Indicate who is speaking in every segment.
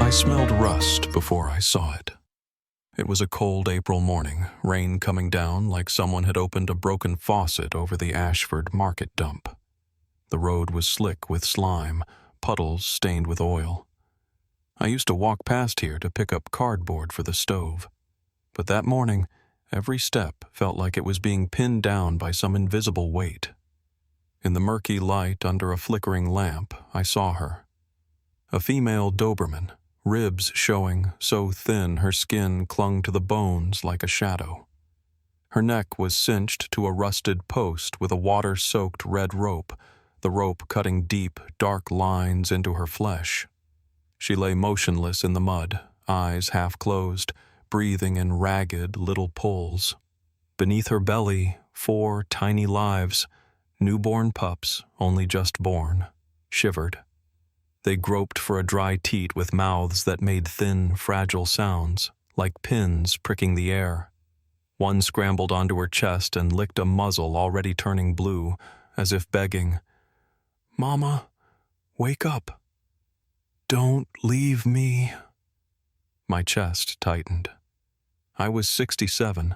Speaker 1: I smelled rust before I saw it. It was a cold April morning, rain coming down like someone had opened a broken faucet over the Ashford market dump. The road was slick with slime, puddles stained with oil. I used to walk past here to pick up cardboard for the stove. But that morning, every step felt like it was being pinned down by some invisible weight. In the murky light under a flickering lamp, I saw her. A female Doberman, ribs showing, so thin her skin clung to the bones like a shadow. Her neck was cinched to a rusted post with a water-soaked red rope, the rope cutting deep, dark lines into her flesh. She lay motionless in the mud, eyes half closed, breathing in ragged little pulls. Beneath her belly, 4 tiny lives, newborn pups, only just born, shivered. They groped for a dry teat with mouths that made thin, fragile sounds, like pins pricking the air. One scrambled onto her chest and licked a muzzle already turning blue, as if begging, "Mama, wake up. Don't leave me." My chest tightened. I was 67.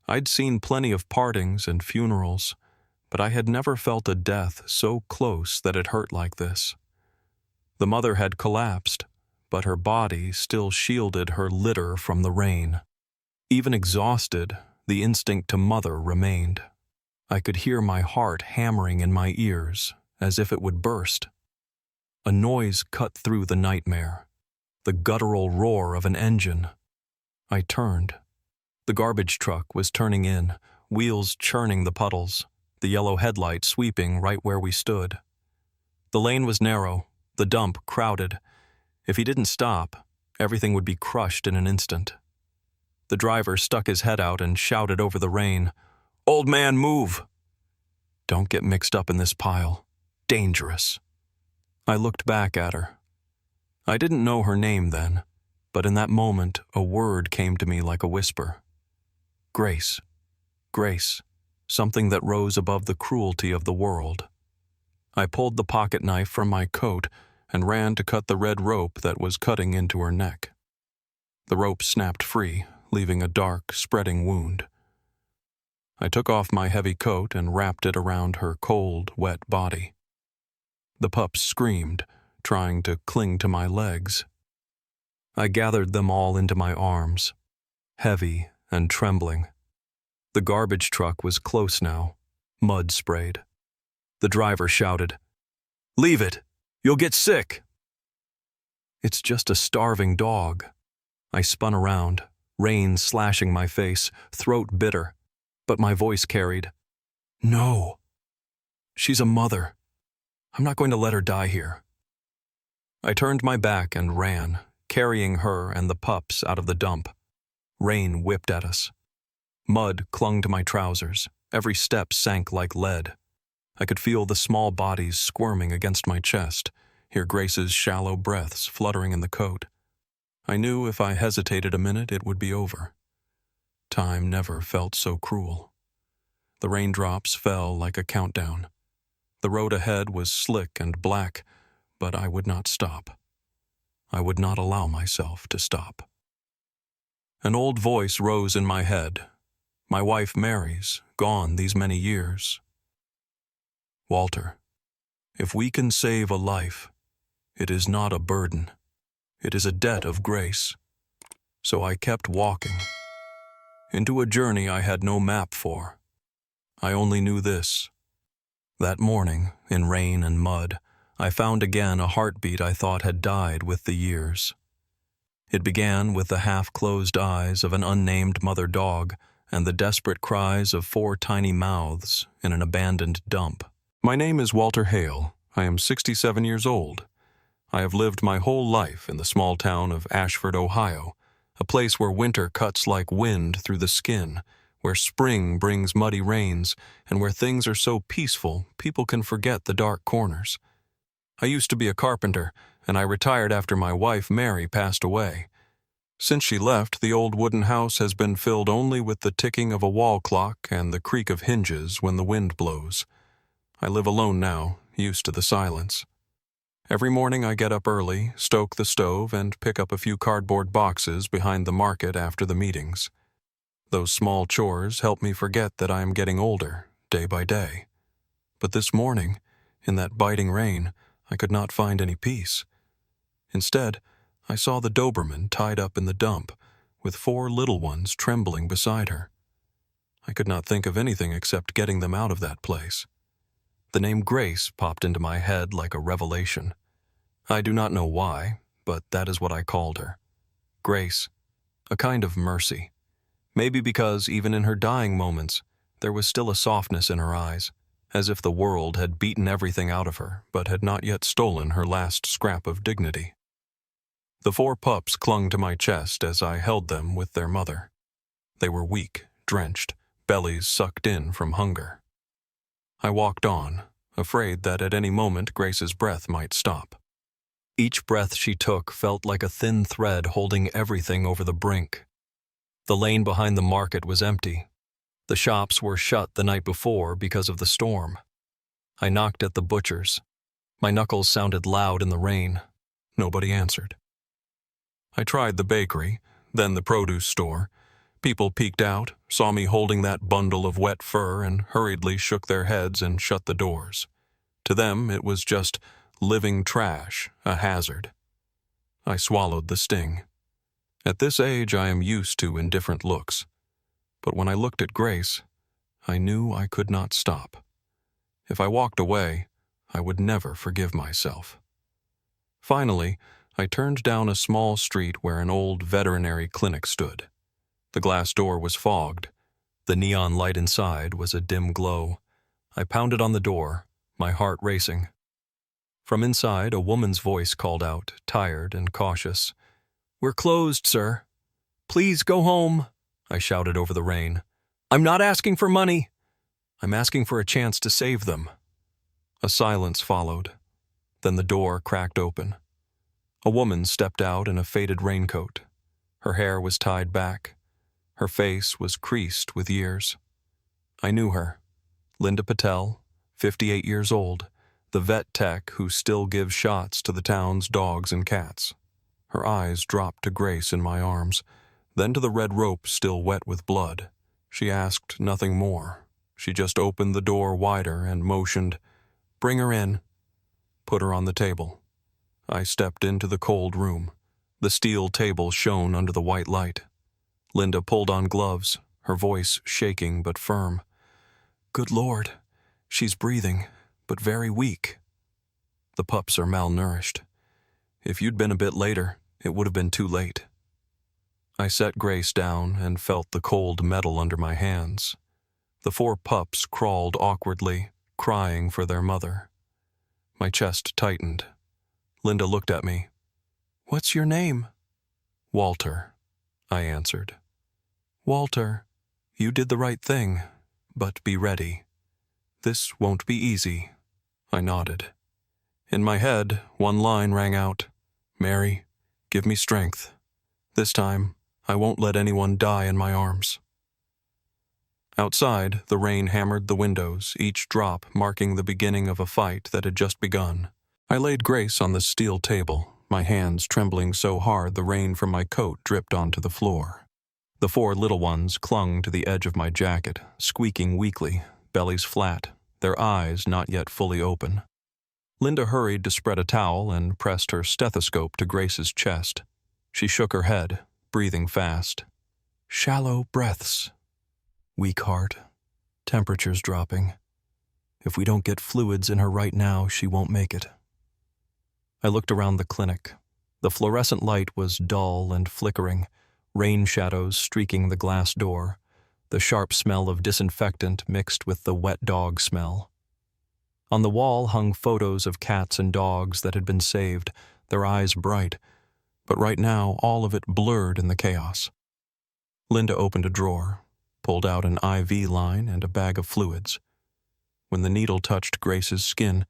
Speaker 1: I'd seen plenty of partings and funerals, but I had never felt a death so close that it hurt like this. The mother had collapsed, but her body still shielded her litter from the rain. Even exhausted, the instinct to mother remained. I could hear my heart hammering in my ears, as if it would burst. A noise cut through the nightmare, the guttural roar of an engine. I turned. The garbage truck was turning in, wheels churning the puddles, the yellow headlight sweeping right where we stood. The lane was narrow, the dump crowded. If he didn't stop, everything would be crushed in an instant. The driver stuck his head out and shouted over the rain, "Old man, move!" "Don't get mixed up in this pile. Dangerous." I looked back at her. I didn't know her name then, but in that moment a word came to me like a whisper. Grace. Grace. Something that rose above the cruelty of the world. I pulled the pocket knife from my coat and ran to cut the red rope that was cutting into her neck. The rope snapped free, leaving a dark, spreading wound. I took off my heavy coat and wrapped it around her cold, wet body. The pups screamed, trying to cling to my legs. I gathered them all into my arms, heavy and trembling. The garbage truck was close now, mud sprayed. The driver shouted, "Leave it! You'll get sick!" "It's just a starving dog." I spun around, rain slashing my face, throat bitter, but my voice carried, "No. She's a mother. I'm not going to let her die here." I turned my back and ran, carrying her and the pups out of the dump. Rain whipped at us. Mud clung to my trousers. Every step sank like lead. I could feel the small bodies squirming against my chest, hear Grace's shallow breaths fluttering in the coat. I knew if I hesitated a minute it would be over. Time never felt so cruel. The raindrops fell like a countdown. The road ahead was slick and black, but I would not stop. I would not allow myself to stop. An old voice rose in my head. My wife Mary's, gone these many years. "Walter, if we can save a life, it is not a burden. It is a debt of grace." So I kept walking, into a journey I had no map for. I only knew this. That morning, in rain and mud, I found again a heartbeat I thought had died with the years. It began with the half-closed eyes of an unnamed mother dog and the desperate cries of 4 tiny mouths in an abandoned dump. My name is Walter Hale. I am 67 years old. I have lived my whole life in the small town of Ashford, Ohio, a place where winter cuts like wind through the skin, where spring brings muddy rains, and where things are so peaceful people can forget the dark corners. I used to be a carpenter, and I retired after my wife Mary passed away. Since she left, the old wooden house has been filled only with the ticking of a wall clock and the creak of hinges when the wind blows. I live alone now, used to the silence. Every morning I get up early, stoke the stove, and pick up a few cardboard boxes behind the market after the meetings. Those small chores help me forget that I am getting older, day by day. But this morning, in that biting rain, I could not find any peace. Instead, I saw the Doberman tied up in the dump, with 4 little ones trembling beside her. I could not think of anything except getting them out of that place. The name Grace popped into my head like a revelation. I do not know why, but that is what I called her. Grace, a kind of mercy. Maybe because even in her dying moments, there was still a softness in her eyes, as if the world had beaten everything out of her, but had not yet stolen her last scrap of dignity. The 4 pups clung to my chest as I held them with their mother. They were weak, drenched, bellies sucked in from hunger. I walked on, afraid that at any moment Grace's breath might stop. Each breath she took felt like a thin thread holding everything over the brink. The lane behind the market was empty. The shops were shut the night before because of the storm. I knocked at the butcher's. My knuckles sounded loud in the rain. Nobody answered. I tried the bakery, then the produce store. People peeked out, saw me holding that bundle of wet fur, and hurriedly shook their heads and shut the doors. To them, it was just living trash, a hazard. I swallowed the sting. At this age, I am used to indifferent looks. But when I looked at Grace, I knew I could not stop. If I walked away, I would never forgive myself. Finally, I turned down a small street where an old veterinary clinic stood. The glass door was fogged. The neon light inside was a dim glow. I pounded on the door, my heart racing. From inside, a woman's voice called out, tired and cautious. "We're closed, sir. Please go home," I shouted over the rain. "I'm not asking for money. I'm asking for a chance to save them." A silence followed. Then the door cracked open. A woman stepped out in a faded raincoat. Her hair was tied back. Her face was creased with years. I knew her. Linda Patel, 58 years old, the vet tech who still gives shots to the town's dogs and cats. Her eyes dropped to Grace in my arms, then to the red rope still wet with blood. She asked nothing more. She just opened the door wider and motioned, "Bring her in." Put her on the table. I stepped into the cold room. The steel table shone under the white light. Linda pulled on gloves, her voice shaking but firm. "Good Lord, she's breathing, but very weak. The pups are malnourished. If you'd been a bit later, it would have been too late." I set Grace down and felt the cold metal under my hands. The 4 pups crawled awkwardly, crying for their mother. My chest tightened. Linda looked at me. "What's your name?" "Walter," I answered. "Walter, you did the right thing, but be ready. This won't be easy." I nodded. In my head, one line rang out, "Mary, give me strength. This time, I won't let anyone die in my arms." Outside, the rain hammered the windows, each drop marking the beginning of a fight that had just begun. I laid Grace on the steel table, my hands trembling so hard the rain from my coat dripped onto the floor. The 4 little ones clung to the edge of my jacket, squeaking weakly, bellies flat, their eyes not yet fully open. Linda hurried to spread a towel and pressed her stethoscope to Grace's chest. She shook her head, breathing fast. Shallow breaths. Weak heart. Temperature's dropping. If we don't get fluids in her right now, she won't make it. I looked around the clinic. The fluorescent light was dull and flickering, rain shadows streaking the glass door, the sharp smell of disinfectant mixed with the wet dog smell. On the wall hung photos of cats and dogs that had been saved, their eyes bright, but right now all of it blurred in the chaos. Linda opened a drawer, pulled out an IV line and a bag of fluids. When the needle touched Grace's skin,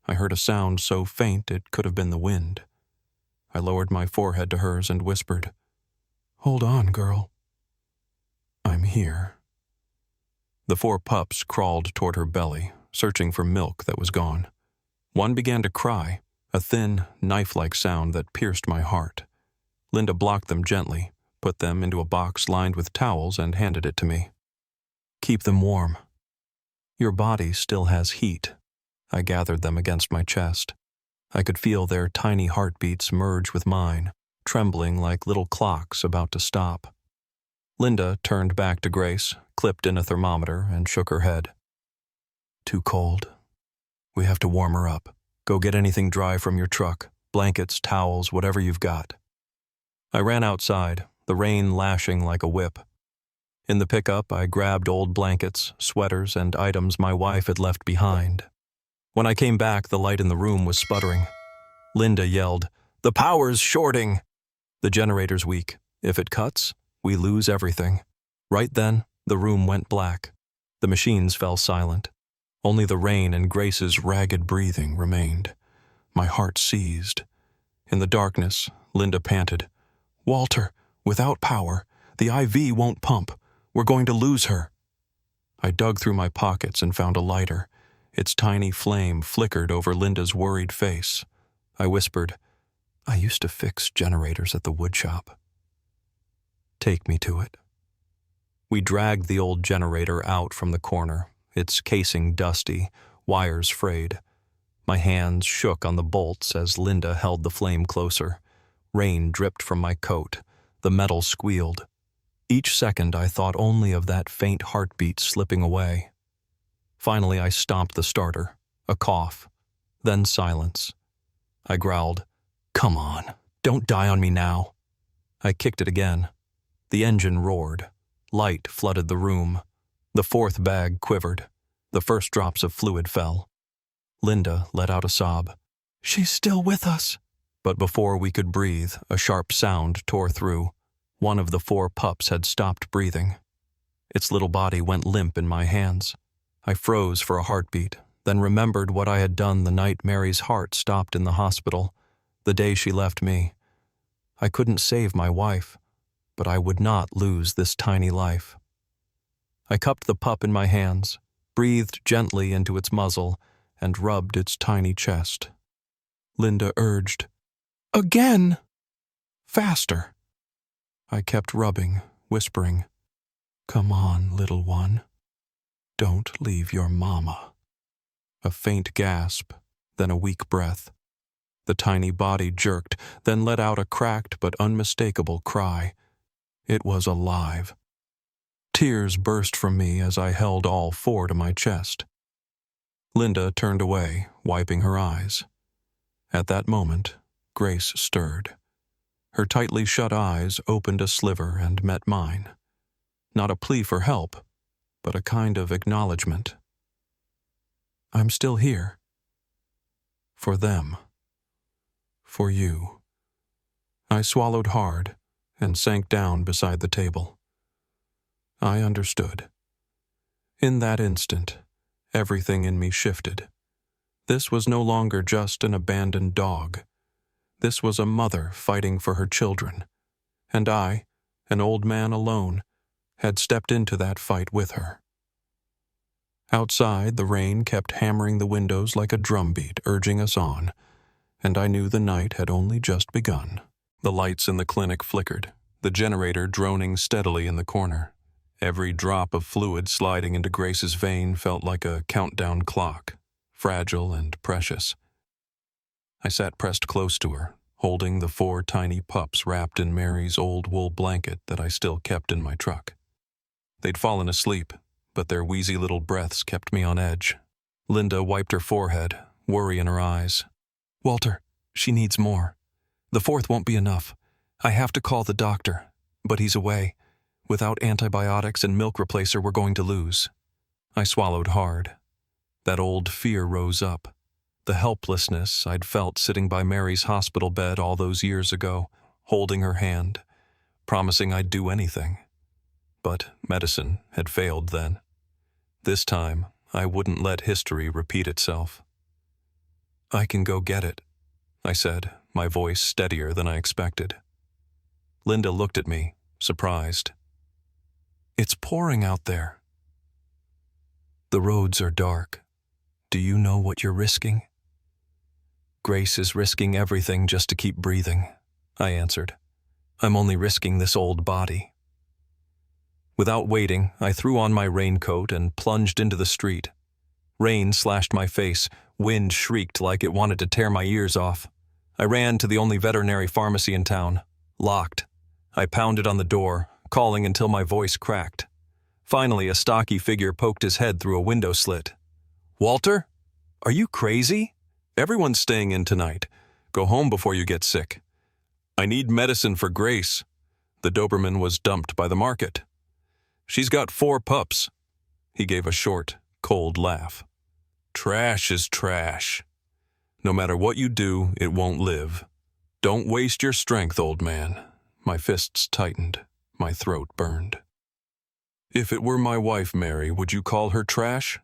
Speaker 1: I heard a sound so faint it could have been the wind. I lowered my forehead to hers and whispered, "Hold on, girl. I'm here." The 4 pups crawled toward her belly, searching for milk that was gone. One began to cry, a thin, knife-like sound that pierced my heart. Linda blocked them gently, put them into a box lined with towels, and handed it to me. "Keep them warm. Your body still has heat." I gathered them against my chest. I could feel their tiny heartbeats merge with mine, trembling like little clocks about to stop. Linda turned back to Grace, clipped in a thermometer, and shook her head. "Too cold. We have to warm her up. Go get anything dry from your truck, blankets, towels, whatever you've got." I ran outside, the rain lashing like a whip. In the pickup, I grabbed old blankets, sweaters, and items my wife had left behind. When I came back, the light in the room was sputtering. Linda yelled, "The power's shorting!" "The generator's weak. If it cuts, we lose everything." Right then, the room went black. The machines fell silent. Only the rain and Grace's ragged breathing remained. My heart seized. In the darkness, Linda panted, "Walter, without power, the IV won't pump. We're going to lose her." I dug through my pockets and found a lighter. Its tiny flame flickered over Linda's worried face. I whispered, "I used to fix generators at the wood shop. Take me to it." We dragged the old generator out from the corner, its casing dusty, wires frayed. My hands shook on the bolts as Linda held the flame closer. Rain dripped from my coat. The metal squealed. Each second I thought only of that faint heartbeat slipping away. Finally I stomped the starter. A cough. Then silence. I growled, "Come on, don't die on me now." I kicked it again. The engine roared. Light flooded the room. The fourth bag quivered. The first drops of fluid fell. Linda let out a sob. "She's still with us." But before we could breathe, a sharp sound tore through. One of the 4 pups had stopped breathing. Its little body went limp in my hands. I froze for a heartbeat, then remembered what I had done the night Mary's heart stopped in the hospital, the day she left me. I couldn't save my wife, but I would not lose this tiny life. I cupped the pup in my hands, breathed gently into its muzzle, and rubbed its tiny chest. Linda urged, "Again! Faster!" I kept rubbing, whispering, "Come on, little one. Don't leave your mama." A faint gasp, then a weak breath. The tiny body jerked, then let out a cracked but unmistakable cry. It was alive. Tears burst from me as I held all 4 to my chest. Linda turned away, wiping her eyes. At that moment, Grace stirred. Her tightly shut eyes opened a sliver and met mine. Not a plea for help, but a kind of acknowledgement. "I'm still here. For them. For you." I swallowed hard and sank down beside the table. I understood. In that instant, everything in me shifted. This was no longer just an abandoned dog. This was a mother fighting for her children, and I, an old man alone, had stepped into that fight with her. Outside, the rain kept hammering the windows like a drumbeat, urging us on, and I knew the night had only just begun. The lights in the clinic flickered, the generator droning steadily in the corner. Every drop of fluid sliding into Grace's vein felt like a countdown clock, fragile and precious. I sat pressed close to her, holding the 4 tiny pups wrapped in Mary's old wool blanket that I still kept in my truck. They'd fallen asleep, but their wheezy little breaths kept me on edge. Linda wiped her forehead, worry in her eyes. "Walter, she needs more. The 4th won't be enough. I have to call the doctor, but he's away. Without antibiotics and milk replacer, we're going to lose." I swallowed hard. That old fear rose up. The helplessness I'd felt sitting by Mary's hospital bed all those years ago, holding her hand, promising I'd do anything. But medicine had failed then. This time, I wouldn't let history repeat itself. "I can go get it," I said, my voice steadier than I expected. Linda looked at me, surprised. "It's pouring out there." "The roads are dark. Do you know what you're risking?" Grace is risking everything just to keep breathing, I answered. I'm only risking this old body. Without waiting, I threw on my raincoat and plunged into the street. Rain slashed my face, wind shrieked like it wanted to tear my ears off. I ran to the only veterinary pharmacy in town, locked. I pounded on the door, calling until my voice cracked. Finally, a stocky figure poked his head through a window slit. "Walter? Are you crazy? Everyone's staying in tonight. Go home before you get sick. I need medicine for Grace. The Doberman was dumped by the market. She's got 4 pups." He gave a short, cold laugh. "Trash is trash. No matter what you do, it won't live. Don't waste your strength, old man." My fists tightened. My throat burned. "If it were my wife, Mary, would you call her trash?"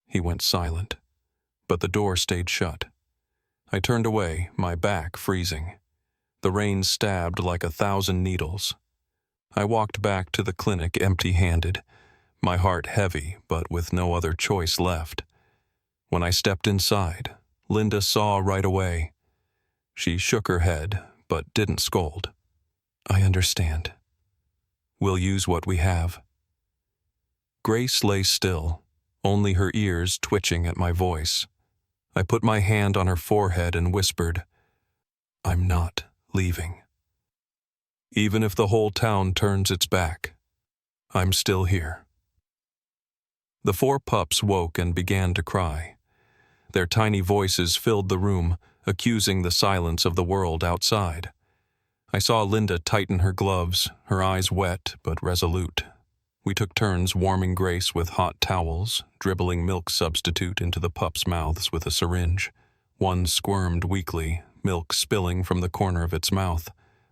Speaker 1: He went silent, but the door stayed shut. I turned away, my back freezing. The rain stabbed like 1,000 needles. I walked back to the clinic empty-handed, my heart heavy but with no other choice left. When I stepped inside, Linda saw right away. She shook her head, but didn't scold. "I understand. We'll use what we have." Grace lay still, only her ears twitching at my voice. I put my hand on her forehead and whispered, "I'm not leaving. Even if the whole town turns its back, I'm still here." The 4 pups woke and began to cry. Their tiny voices filled the room, accusing the silence of the world outside. I saw Linda tighten her gloves, her eyes wet but resolute. We took turns warming Grace with hot towels, dribbling milk substitute into the pups' mouths with a syringe. One squirmed weakly, milk spilling from the corner of its mouth.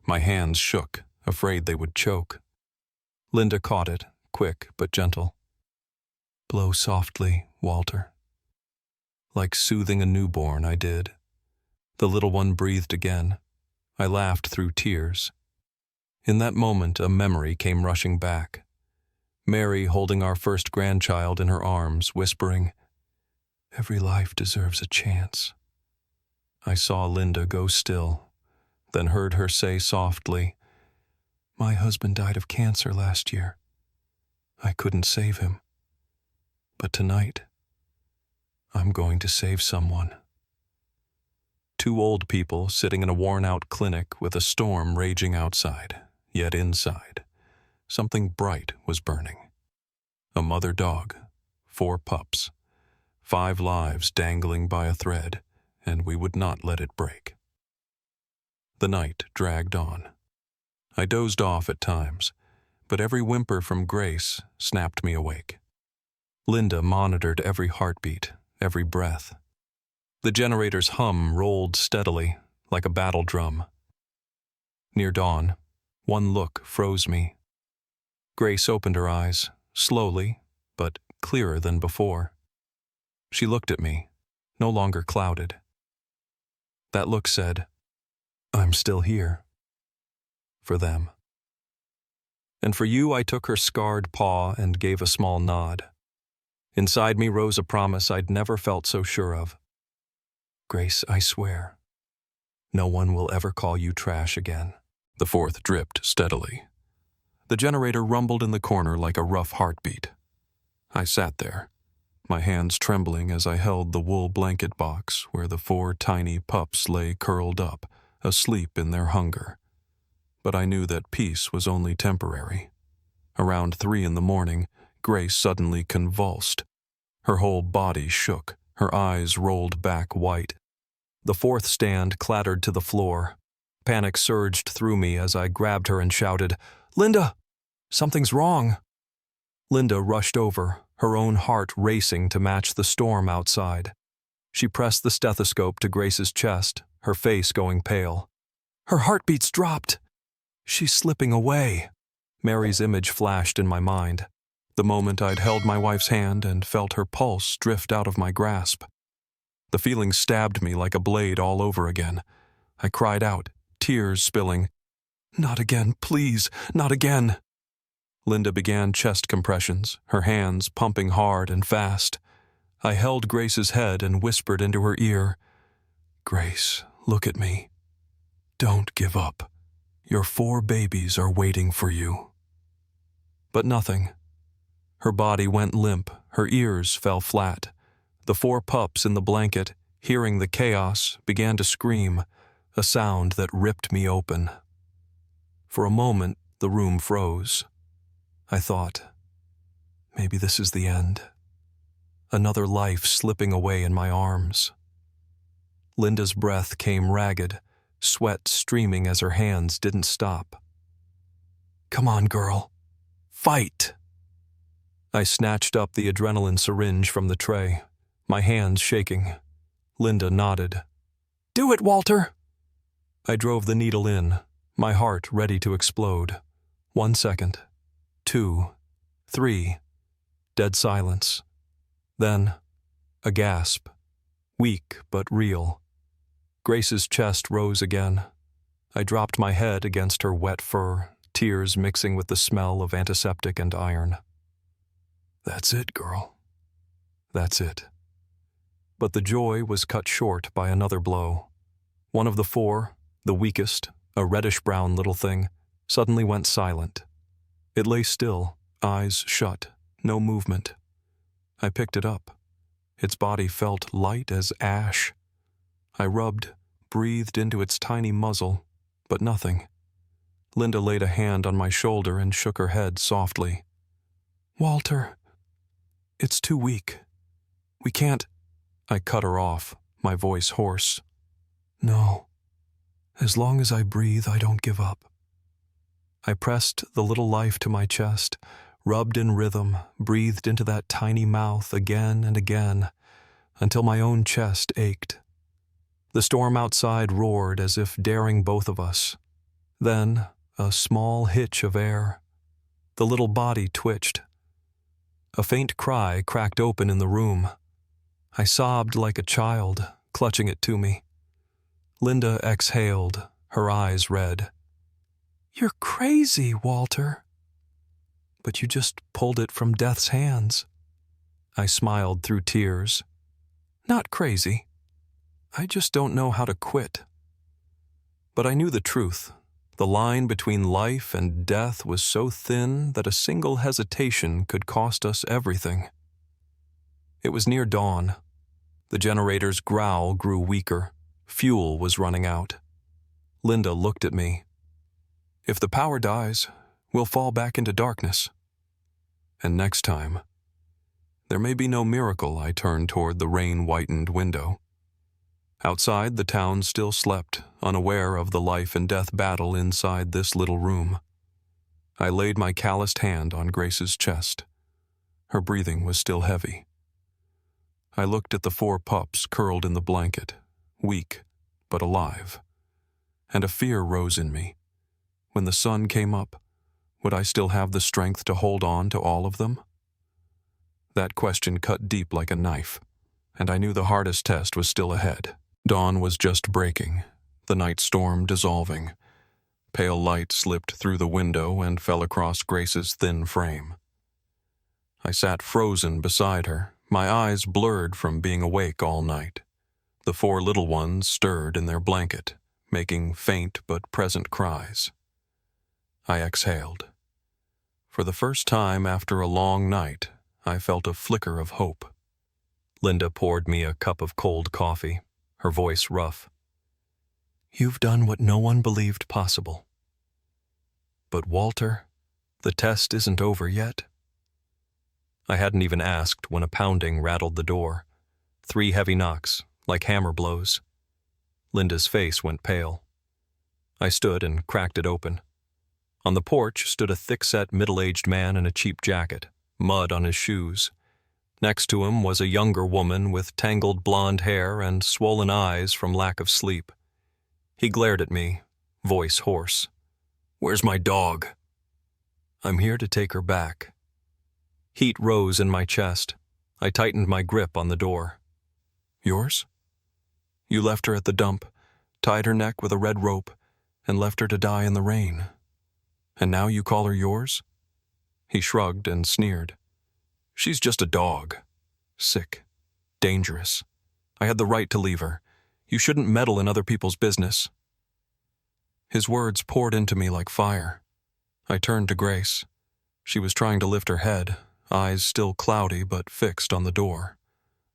Speaker 1: My hands shook, afraid they would choke. Linda caught it, quick but gentle. "Blow softly, Walter." Like soothing a newborn, I did. The little one breathed again. I laughed through tears. In that moment, a memory came rushing back. Mary holding our first grandchild in her arms, whispering, "Every life deserves a chance." I saw Linda go still, then heard her say softly, "My husband died of cancer last year. I couldn't save him. But tonight, I'm going to save someone." 2 old people sitting in a worn-out clinic with a storm raging outside, yet inside, something bright was burning. A mother dog, 4 pups, 5 lives dangling by a thread, and we would not let it break. The night dragged on. I dozed off at times, but every whimper from Grace snapped me awake. Linda monitored every heartbeat, every breath. The generator's hum rolled steadily, like a battle drum. Near dawn, one look froze me. Grace opened her eyes, slowly, but clearer than before. She looked at me, no longer clouded. That look said, "I'm still here." For them. And for you, I took her scarred paw and gave a small nod. Inside me rose a promise I'd never felt so sure of. "Grace, I swear, no one will ever call you trash again." The 4th dripped steadily. The generator rumbled in the corner like a rough heartbeat. I sat there, my hands trembling as I held the wool blanket box where the 4 tiny pups lay curled up, asleep in their hunger. But I knew that peace was only temporary. Around 3 in the morning, Grace suddenly convulsed. Her whole body shook, her eyes rolled back white. The 4th stand clattered to the floor. Panic surged through me as I grabbed her and shouted, "Linda! Something's wrong!" Linda rushed over, her own heart racing to match the storm outside. She pressed the stethoscope to Grace's chest, her face going pale. "Her heartbeat's dropped! She's slipping away!" Mary's image flashed in my mind. The moment I'd held my wife's hand and felt her pulse drift out of my grasp. The feeling stabbed me like a blade all over again. I cried out, tears spilling, "Not again, please, not again!" Linda began chest compressions, her hands pumping hard and fast. I held Grace's head and whispered into her ear, Grace, look at me. Don't give up. Your 4 babies are waiting for you." But nothing. Her body went limp, her ears fell flat. The 4 pups in the blanket, hearing the chaos, began to scream, a sound that ripped me open. For a moment, the room froze. I thought, maybe this is the end. Another life slipping away in my arms. Linda's breath came ragged, sweat streaming as her hands didn't stop. "Come on, girl. Fight!" I snatched up the adrenaline syringe from the tray, my hands shaking. Linda nodded. "Do it, Walter!" I drove the needle in, my heart ready to explode. 1 second. 2. 3. Dead silence. Then, a gasp. Weak but real. Grace's chest rose again. I dropped my head against her wet fur, tears mixing with the smell of antiseptic and iron. "That's it, girl. That's it." But the joy was cut short by another blow. One of the 4, the weakest, a reddish-brown little thing, suddenly went silent. It lay still, eyes shut, no movement. I picked it up. Its body felt light as ash. I rubbed, breathed into its tiny muzzle, but nothing. Linda laid a hand on my shoulder and shook her head softly. "Walter, it's too weak. We can't—" I cut her off, my voice hoarse. "No. As long as I breathe, I don't give up." I pressed the little life to my chest, rubbed in rhythm, breathed into that tiny mouth again and again, until my own chest ached. The storm outside roared as if daring both of us. Then, a small hitch of air. The little body twitched. A faint cry cracked open in the room. I sobbed like a child, clutching it to me. Linda exhaled, her eyes red. "You're crazy, Walter." "But you just pulled it from death's hands." I smiled through tears. "Not crazy. I just don't know how to quit." But I knew the truth. The line between life and death was so thin that a single hesitation could cost us everything. It was near dawn. The generator's growl grew weaker. Fuel was running out. Linda looked at me. "If the power dies, we'll fall back into darkness. And next time, there may be no miracle." I turned toward the rain-whitened window. Outside, the town still slept, unaware of the life and death battle inside this little room. I laid my calloused hand on Grace's chest. Her breathing was still heavy. I looked at the 4 pups curled in the blanket, weak but alive, and a fear rose in me. When the sun came up, would I still have the strength to hold on to all of them? That question cut deep like a knife, and I knew the hardest test was still ahead. Dawn was just breaking, the night storm dissolving. Pale light slipped through the window and fell across Grace's thin frame. I sat frozen beside her, my eyes blurred from being awake all night. The 4 little ones stirred in their blanket, making faint but present cries. I exhaled. For the first time after a long night, I felt a flicker of hope. Linda poured me a cup of cold coffee, her voice rough. "You've done what no one believed possible. But Walter, the test isn't over yet." I hadn't even asked when a pounding rattled the door. 3 heavy knocks, like hammer blows. Linda's face went pale. I stood and cracked it open. On the porch stood a thick-set middle-aged man in a cheap jacket, mud on his shoes. Next to him was a younger woman with tangled blonde hair and swollen eyes from lack of sleep. He glared at me, voice hoarse. "Where's my dog?" "I'm here to take her back." Heat rose in my chest. I tightened my grip on the door. "Yours? You left her at the dump, tied her neck with a red rope, and left her to die in the rain. And now you call her yours?" He shrugged and sneered. "She's just a dog. Sick. Dangerous. I had the right to leave her, You shouldn't meddle in other people's business." His words poured into me like fire. I turned to Grace. She was trying to lift her head, eyes still cloudy but fixed on the door.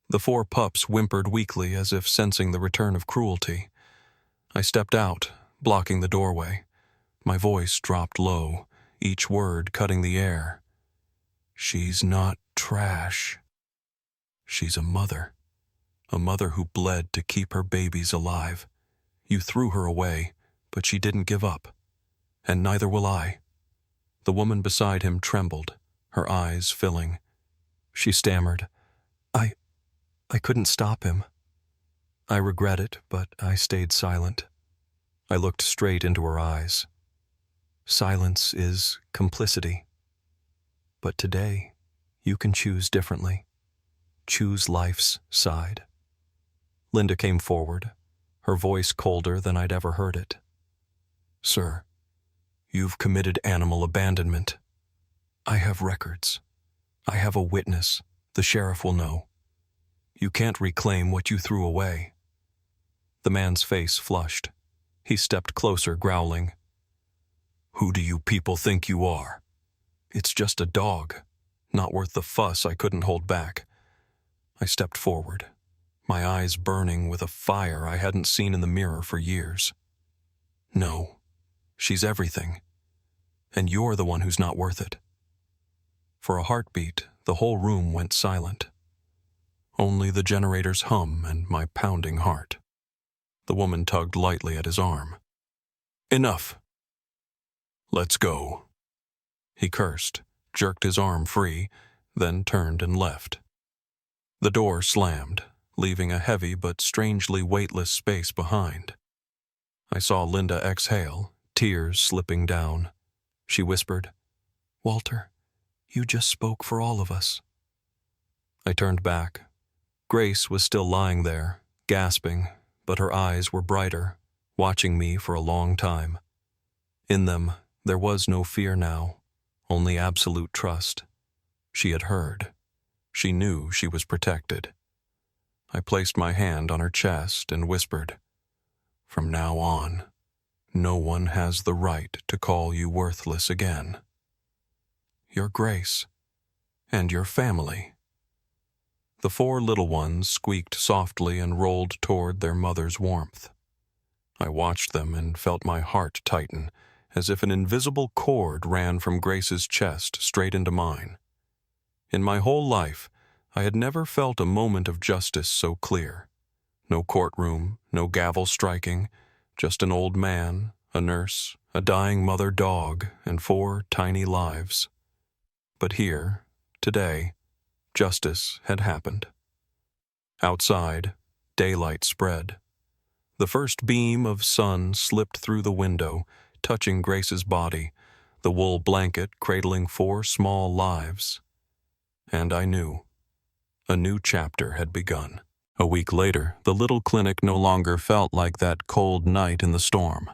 Speaker 1: The 4 pups whimpered weakly as if sensing the return of cruelty. I stepped out, blocking the doorway. My voice dropped low, each word cutting the air. "She's not trash. She's a mother who bled to keep her babies alive. You threw her away, but she didn't give up. And neither will I." The woman beside him trembled, her eyes filling. She stammered, I couldn't stop him." I regret it, but I stayed silent. I looked straight into her eyes. Silence is complicity. But today, you can choose differently. Choose life's side. Linda came forward, her voice colder than I'd ever heard it. "Sir, you've committed animal abandonment. I have records. I have a witness. The sheriff will know. You can't reclaim what you threw away." The man's face flushed. He stepped closer, growling. "Who do you people think you are? It's just a dog. Not worth the fuss I couldn't hold back." I stepped forward, my eyes burning with a fire I hadn't seen in the mirror for years. "No, she's everything. And you're the one who's not worth it." For a heartbeat, the whole room went silent. Only the generator's hum and my pounding heart. The woman tugged lightly at his arm. "Enough. Let's go." He cursed, jerked his arm free, then turned and left. The door slammed, leaving a heavy but strangely weightless space behind. I saw Linda exhale, tears slipping down. She whispered, "Walter, you just spoke for all of us." I turned back. Grace was still lying there, gasping, but her eyes were brighter, watching me for a long time. In them, there was no fear now, only absolute trust. She had heard. She knew she was protected. I placed my hand on her chest and whispered, "From now on, no one has the right to call you worthless again. Your Grace, and your family." The 4 little ones squeaked softly and rolled toward their mother's warmth. I watched them and felt my heart tighten, as if an invisible cord ran from Grace's chest straight into mine. In my whole life, I had never felt a moment of justice so clear. No courtroom, no gavel striking, just an old man, a nurse, a dying mother dog, and 4 tiny lives. But here, today, justice had happened. Outside, daylight spread. The first beam of sun slipped through the window, touching Grace's body, the wool blanket cradling 4 small lives. And I knew. A new chapter had begun. A week later, the little clinic no longer felt like that cold night in the storm.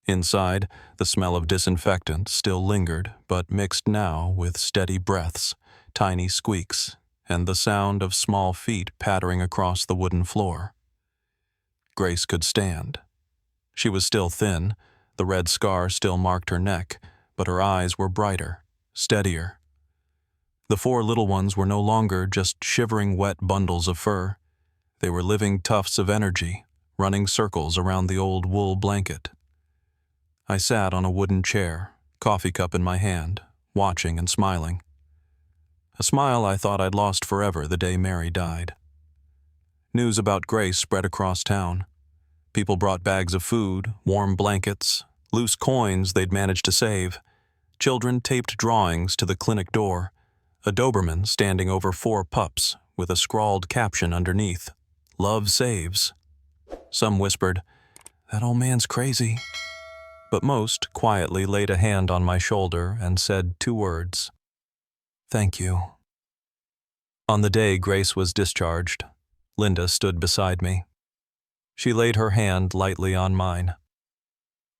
Speaker 1: Inside, the smell of disinfectant still lingered, but mixed now with steady breaths, tiny squeaks, and the sound of small feet pattering across the wooden floor. Grace could stand. She was still thin, the red scar still marked her neck, but her eyes were brighter, steadier. The 4 little ones were no longer just shivering wet bundles of fur. They were living tufts of energy, running circles around the old wool blanket. I sat on a wooden chair, coffee cup in my hand, watching and smiling. A smile I thought I'd lost forever the day Mary died. News about Grace spread across town. People brought bags of food, warm blankets, loose coins they'd managed to save. Children taped drawings to the clinic door, a Doberman standing over 4 pups with a scrawled caption underneath, "Love saves." Some whispered, "That old man's crazy." But most quietly laid a hand on my shoulder and said 2 words, "Thank you." On the day Grace was discharged, Linda stood beside me. She laid her hand lightly on mine.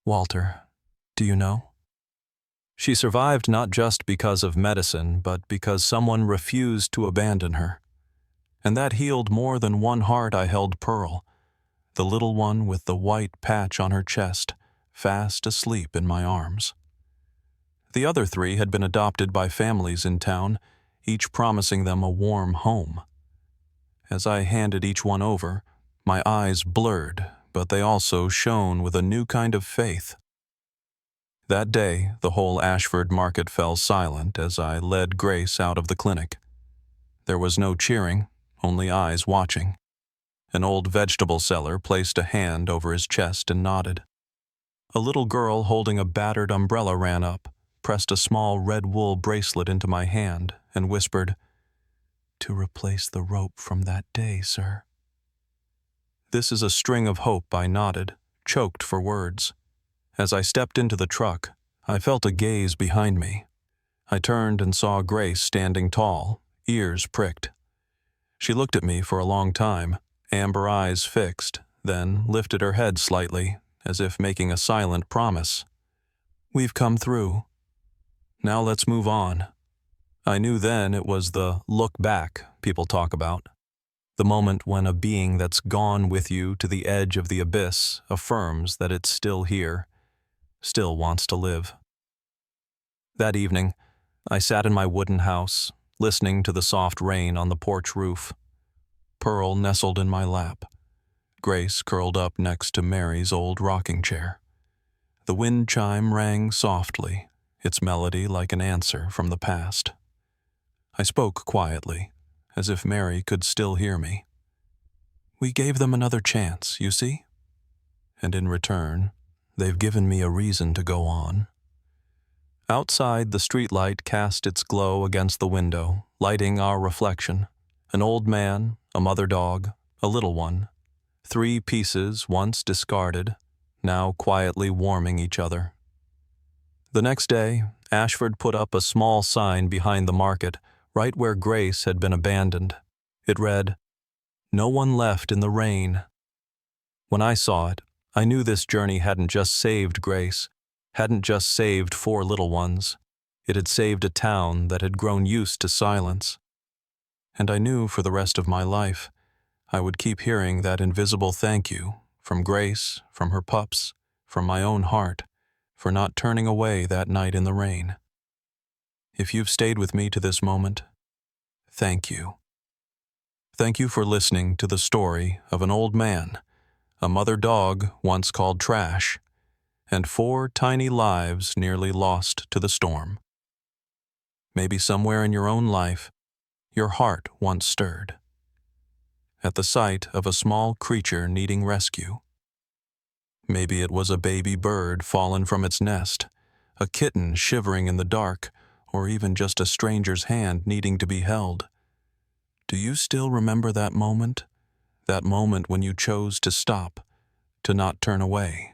Speaker 1: "Walter, do you know? She survived not just because of medicine, but because someone refused to abandon her. And that healed more than one heart I held pearl. the little one with the white patch on her chest, fast asleep in my arms. The other 3 had been adopted by families in town, each promising them a warm home. As I handed each one over, my eyes blurred, but they also shone with a new kind of faith. That day, the whole Ashford market fell silent as I led Grace out of the clinic. There was no cheering, only eyes watching. An old vegetable seller placed a hand over his chest and nodded. A little girl holding a battered umbrella ran up, pressed a small red wool bracelet into my hand, and whispered, "To replace the rope from that day, sir." "This is a string of hope," I nodded, choked for words. As I stepped into the truck, I felt a gaze behind me. I turned and saw Grace standing tall, ears pricked. She looked at me for a long time, amber eyes fixed, then lifted her head slightly, as if making a silent promise. "We've come through. Now let's move on." I knew then it was the look back people talk about. The moment when a being that's gone with you to the edge of the abyss affirms that it's still here, still wants to live. That evening, I sat in my wooden house, listening to the soft rain on the porch roof. Pearl nestled in my lap. Grace curled up next to Mary's old rocking chair. The wind chime rang softly, its melody like an answer from the past. I spoke quietly, as if Mary could still hear me. "We gave them another chance, you see? And in return, they've given me a reason to go on." Outside, the streetlight cast its glow against the window, lighting our reflection. An old man, a mother dog, a little one. 3 pieces once discarded, now quietly warming each other. The next day, Ashford put up a small sign behind the market, right where Grace had been abandoned. It read, "No one left in the rain." When I saw it, I knew this journey hadn't just saved Grace, hadn't just saved 4 little ones. It had saved a town that had grown used to silence. And I knew for the rest of my life, I would keep hearing that invisible thank you from Grace, from her pups, from my own heart, for not turning away that night in the rain. If you've stayed with me to this moment, thank you. Thank you for listening to the story of an old man, a mother dog once called Trash, and 4 tiny lives nearly lost to the storm. Maybe somewhere in your own life, your heart once stirred at the sight of a small creature needing rescue. Maybe it was a baby bird fallen from its nest, a kitten shivering in the dark, or even just a stranger's hand needing to be held. Do you still remember that moment? That moment when you chose to stop, to not turn away?